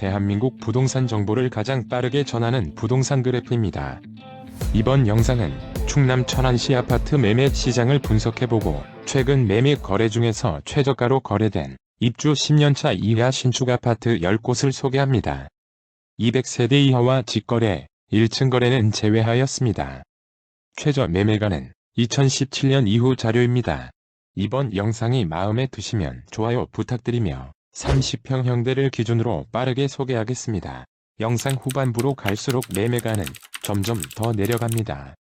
대한민국 부동산 정보를 가장 빠르게 전하는 부동산 그래프입니다. 이번 영상은 충남 천안시 아파트 매매 시장을 분석해보고 최근 매매 거래 중에서 최저가로 거래된 입주 10년차 이하 신축 아파트 10곳을 소개합니다. 200세대 이하와 직거래, 1층 거래는 제외하였습니다. 최저 매매가는 2017년 이후 자료입니다. 이번 영상이 마음에 드시면 좋아요 부탁드리며 30평형대를 기준으로 빠르게 소개하겠습니다. 영상 후반부로 갈수록 매매가는 점점 더 내려갑니다.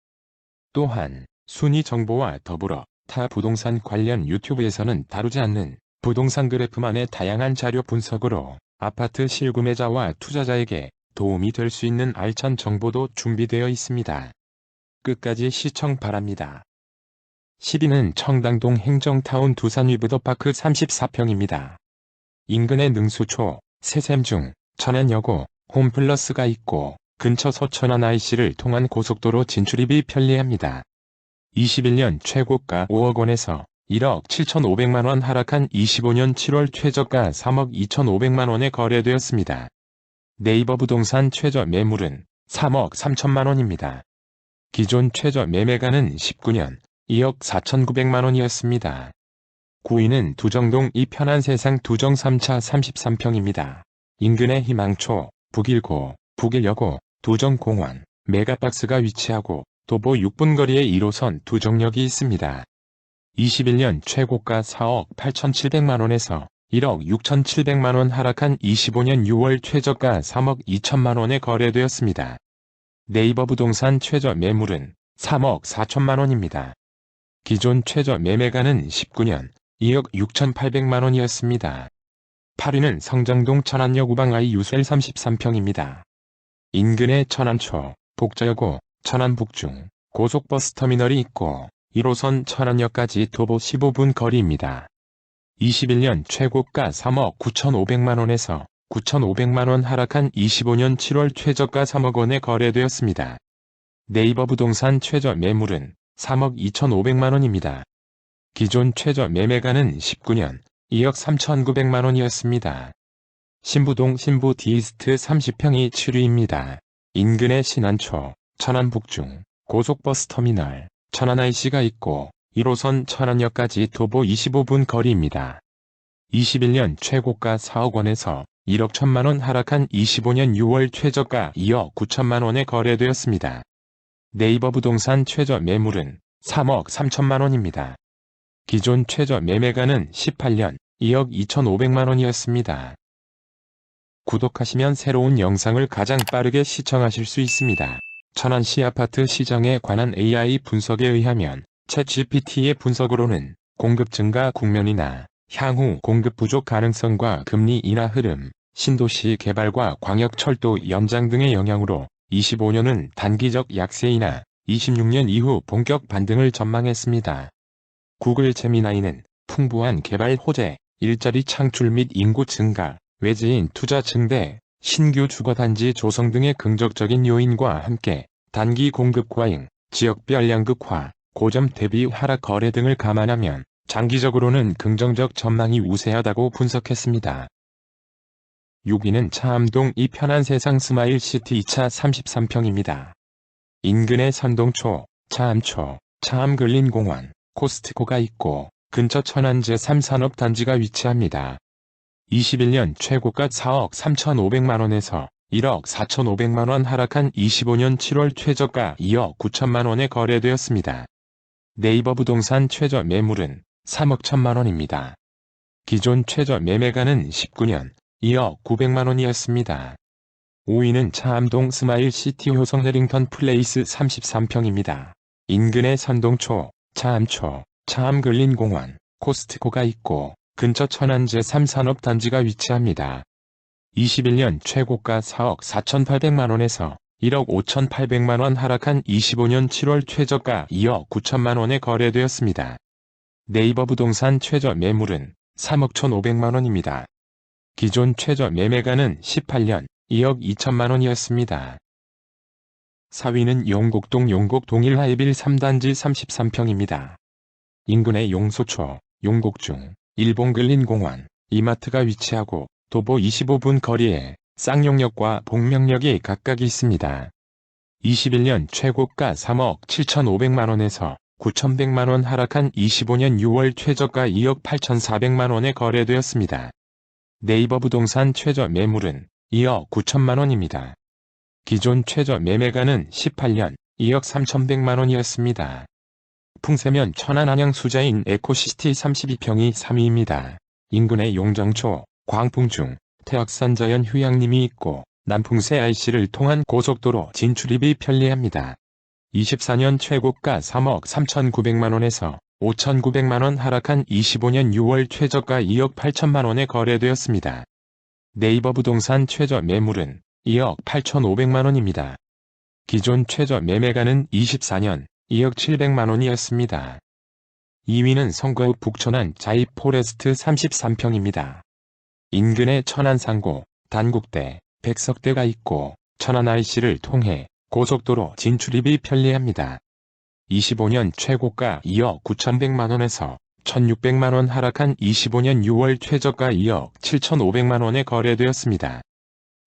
또한 순위 정보와 더불어 타 부동산 관련 유튜브에서는 다루지 않는 부동산 그래프만의 다양한 자료 분석으로 아파트 실구매자와 투자자에게 도움이 될 수 있는 알찬 정보도 준비되어 있습니다. 끝까지 시청 바랍니다. 10위는 청담동 행정타운 두산 위브더파크 34평입니다. 인근에 능수초, 세샘중, 천안여고, 홈플러스가 있고 근처 서천안 IC를 통한 고속도로 진출입이 편리합니다. 21년 최고가 5억 원에서 1억 7,500만 원 하락한 25년 7월 최저가 3억 2,500만 원에 거래되었습니다. 네이버 부동산 최저 매물은 3억 3천만 원입니다. 기존 최저 매매가는 19년 2억 4,900만 원이었습니다. 9위는 두정동 이편한세상 두정 3차 33평입니다. 인근에 희망초, 북일고, 북일여고, 두정공원, 메가박스가 위치하고 도보 6분 거리에 1호선 두정역이 있습니다. 21년 최고가 4억 8,700만 원에서 1억 6,700만 원 하락한 25년 6월 최저가 3억 2천만 원에 거래되었습니다. 네이버 부동산 최저 매물은 3억 4천만 원입니다. 기존 최저 매매가는 19년 2억 6,800만 원이었습니다. 8위는 성정동 천안역 우방I 유셀 33평입니다. 인근에 천안초, 복자여고, 천안북중, 고속버스 터미널이 있고 1호선 천안역까지 도보 15분 거리입니다. 21년 최고가 3억 9,500만 원에서 9,500만 원 하락한 25년 7월 최저가 3억 원에 거래되었습니다. 네이버 부동산 최저 매물은 3억 2,500만 원입니다. 기존 최저 매매가는 19년 2억 3,900만 원이었습니다. 신부동 신부 디스트 30평이 7위입니다. 인근에 신안초, 천안북중, 고속버스 터미널, 천안 IC가 있고 1호선 천안역까지 도보 25분 거리입니다. 21년 최고가 4억 원에서 1억 1천만 원 하락한 25년 6월 최저가 2억 9천만 원에 거래되었습니다. 네이버 부동산 최저 매물은 3억 3천만 원입니다. 기존 최저 매매가는 18년 2억 2,500만 원이었습니다. 구독하시면 새로운 영상을 가장 빠르게 시청하실 수 있습니다. 천안시 아파트 시장에 관한 AI 분석에 의하면 챗GPT의 분석으로는 공급 증가 국면이나 향후 공급 부족 가능성과 금리 인하 흐름, 신도시 개발과 광역철도 연장 등의 영향으로 25년은 단기적 약세이나 26년 이후 본격 반등을 전망했습니다. 구글 제미나이는 풍부한 개발 호재, 일자리 창출 및 인구 증가, 외지인 투자 증대, 신규 주거단지 조성 등의 긍정적인 요인과 함께 단기 공급 과잉, 지역별 양극화, 고점 대비 하락 거래 등을 감안하면 장기적으로는 긍정적 전망이 우세하다고 분석했습니다. 6위는 차암동 이편한세상 스마일시티 2차 33평입니다. 인근에 선동초, 차암초, 차암근린공원, 코스트코가 있고 근처 천안 제3산업단지가 위치합니다. 21년 최고가 4억 3,500만 원에서 1억 4,500만 원 하락한 25년 7월 최저가 2억 9천만 원에 거래되었습니다. 네이버 부동산 최저 매물은 3억 1천만 원입니다. 기존 최저 매매가는 19년 2억 900만 원이었습니다. 5위는 차암동 스마일시티 효성 해링턴 플레이스 33평입니다. 인근에 선동초, 차암초, 차암근린공원, 코스트코가 있고 근처 천안 제3산업단지가 위치합니다. 21년 최고가 4억 4,800만 원에서 1억 5,800만 원 하락한 25년 7월 최저가 2억 9천만 원에 거래되었습니다. 네이버 부동산 최저 매물은 3억 1,500만 원입니다. 기존 최저 매매가는 18년 2억 2천만 원이었습니다. 4위는 용곡동 용곡동 1하이빌 3단지 33평입니다. 인근에 용소초, 용곡중, 일본근린공원, 이마트가 위치하고 도보 25분 거리에 쌍용역과 복명역이 각각 있습니다. 21년 최고가 3억 7,500만원에서 9,100만원 하락한 25년 6월 최저가 2억 8,400만원에 거래되었습니다. 네이버 부동산 최저 매물은 2억 9천만원입니다. 기존 최저 매매가는 18년 2억 3,100만원이었습니다. 풍세면 천안 안양 수자인 에코시티 32평이 3위입니다. 인근에 용정초, 광풍중, 태역산 자연 휴양림이 있고 남풍세 IC를 통한 고속도로 진출입이 편리합니다. 24년 최고가 3억 3,900만원에서 5,900만원 하락한 25년 6월 최저가 2억 8천만원에 거래되었습니다. 네이버 부동산 최저 매물은 2억 8,500만원입니다. 기존 최저 매매가는 24년 2억 700만원이었습니다. 2위는 성거읍 북천안 자이 포레스트 33평입니다. 인근에 천안상고, 단국대, 백석대가 있고 천안 IC를 통해 고속도로 진출입이 편리합니다. 25년 최고가 2억 9,100만원에서 1,600만원 하락한 25년 6월 최저가 2억 7,500만원에 거래되었습니다.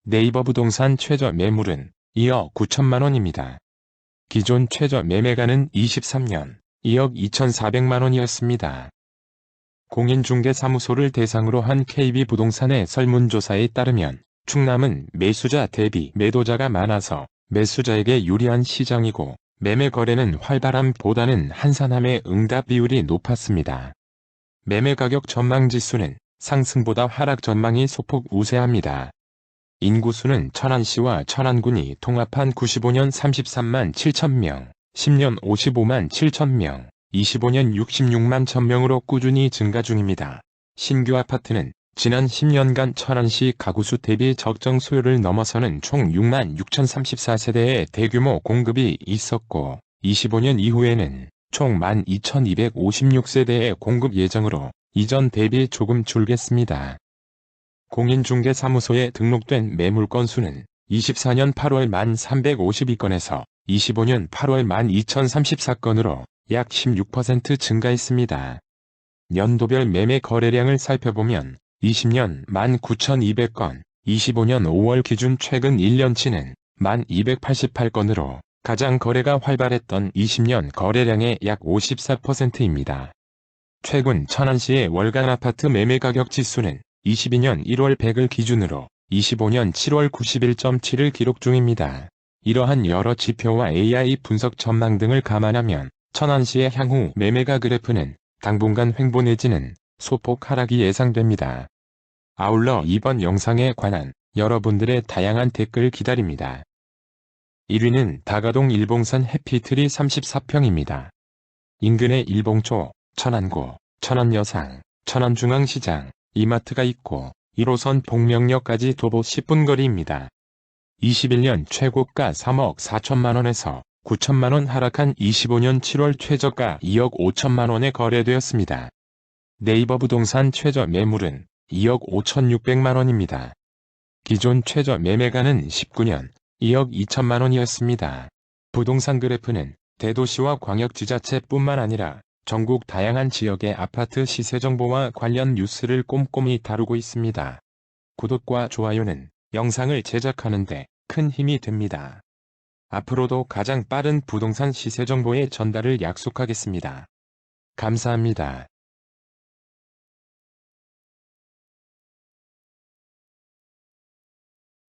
네이버 부동산 최저 매물은 2억 9천만원입니다. 기존 최저 매매가는 23년 2억 2,400만원이었습니다. 공인중개사무소를 대상으로 한 KB부동산의 설문조사에 따르면 충남은 매수자 대비 매도자가 많아서 매수자에게 유리한 시장이고 매매 거래는 활발함보다는 한산함의 응답 비율이 높았습니다. 매매 가격 전망 지수는 상승보다 하락 전망이 소폭 우세합니다. 인구수는 천안시와 천안군이 통합한 95년 33만 7천명, 10년 55만 7천명, 25년 66만 1,000명으로 꾸준히 증가 중입니다. 신규 아파트는 지난 10년간 천안시 가구수 대비 적정 수요를 넘어서는 총 6만 6,034세대의 대규모 공급이 있었고 25년 이후에는 총 12,256세대의 공급 예정으로 이전 대비 조금 줄겠습니다. 공인중개사무소에 등록된 매물 건수는 24년 8월 1,352건에서 25년 8월 1,2,034건으로 약 16% 증가했습니다. 연도별 매매 거래량을 살펴보면 20년 19,200건, 25년 5월 기준 최근 1년치는 1,288건으로 가장 거래가 활발했던 20년 거래량의 약 54%입니다. 최근 천안시의 월간 아파트 매매 가격 지수는 22년 1월 100을 기준으로 25년 7월 91.7을 기록 중입니다. 이러한 여러 지표와 AI 분석 전망 등을 감안하면 천안시의 향후 매매가 그래프는 당분간 횡보 내지는 소폭 하락이 예상됩니다. 아울러 이번 영상에 관한 여러분들의 다양한 댓글 기다립니다. 1위는 다가동 일봉산 해피트리 34평입니다. 인근에 일봉초, 천안고, 천안여상, 천안중앙시장, 이마트가 있고 1호선 복명역까지 도보 10분 거리입니다. 21년 최고가 3억 4천만원에서 9천만원 하락한 25년 7월 최저가 2억 5천만원에 거래되었습니다. 네이버 부동산 최저 매물은 2억 5,600만원입니다. 기존 최저 매매가는 19년 2억 2천만원이었습니다. 부동산 그래프는 대도시와 광역지자체뿐만 아니라 전국 다양한 지역의 아파트 시세 정보와 관련 뉴스를 꼼꼼히 다루고 있습니다. 구독과 좋아요는 영상을 제작하는 데 큰 힘이 됩니다. 앞으로도 가장 빠른 부동산 시세 정보의 전달을 약속하겠습니다. 감사합니다.